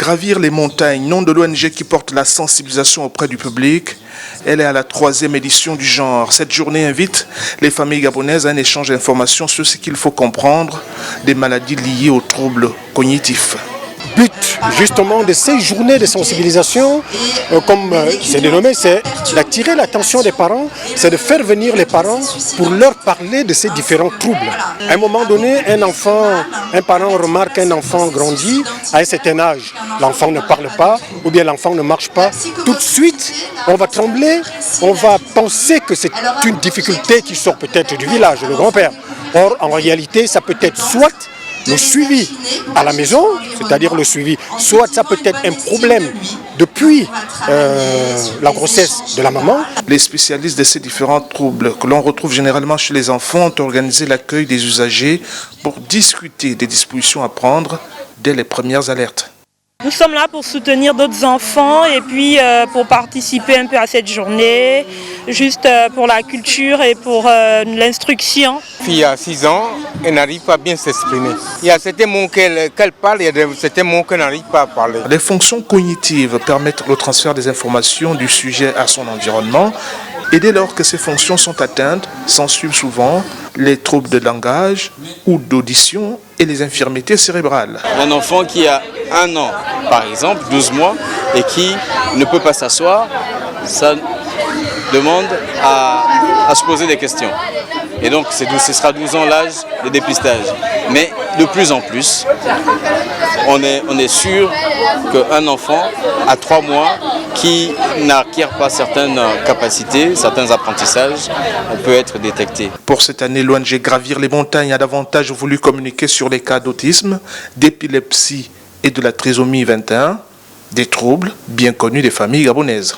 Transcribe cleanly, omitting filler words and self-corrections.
Gravir les montagnes, nom de l'ONG qui porte la sensibilisation auprès du public. Elle est à la 3e édition du genre. Cette journée invite les familles gabonaises à un échange d'informations sur ce qu'il faut comprendre des maladies liées aux troubles cognitifs. But justement de ces journées de sensibilisation, comme c'est dénommé, c'est d'attirer l'attention des parents, c'est de faire venir les parents pour leur parler de ces différents troubles. À un moment donné, un parent remarque qu'un enfant grandit à un certain âge. L'enfant ne parle pas ou bien l'enfant ne marche pas. Tout de suite, on va trembler, on va penser que c'est une difficulté qui sort peut-être du village, le grand-père. Or, en réalité, ça peut être soit le suivi à la maison, c'est-à-dire le suivi, soit ça peut être un problème depuis la grossesse de la maman. Les spécialistes de ces différents troubles que l'on retrouve généralement chez les enfants ont organisé l'accueil des usagers pour discuter des dispositions à prendre dès les premières alertes. Nous sommes là pour soutenir d'autres enfants et puis pour participer un peu à cette journée, juste pour la culture et pour l'instruction. La fille a 6 ans, elle n'arrive pas à bien s'exprimer. Il y a certains mots qu'elle parle, il y a certains mots qu'elle n'arrive pas à parler. Les fonctions cognitives permettent le transfert des informations du sujet à son environnement. Et dès lors que ces fonctions sont atteintes, s'ensuivent souvent les troubles de langage ou d'audition et les infirmités cérébrales. Un enfant qui a 1 an, par exemple, 12 mois, et qui ne peut pas s'asseoir, ça demande à se poser des questions. Et donc ce sera 12 ans l'âge de dépistage. Mais de plus en plus, on est sûr qu'un enfant à 3 mois qui n'acquiert pas certaines capacités, certains apprentissages, peut être détecté. Pour cette année, l'ONG Gravir les montagnes a davantage voulu communiquer sur les cas d'autisme, d'épilepsie et de la trisomie 21, des troubles bien connus des familles gabonaises.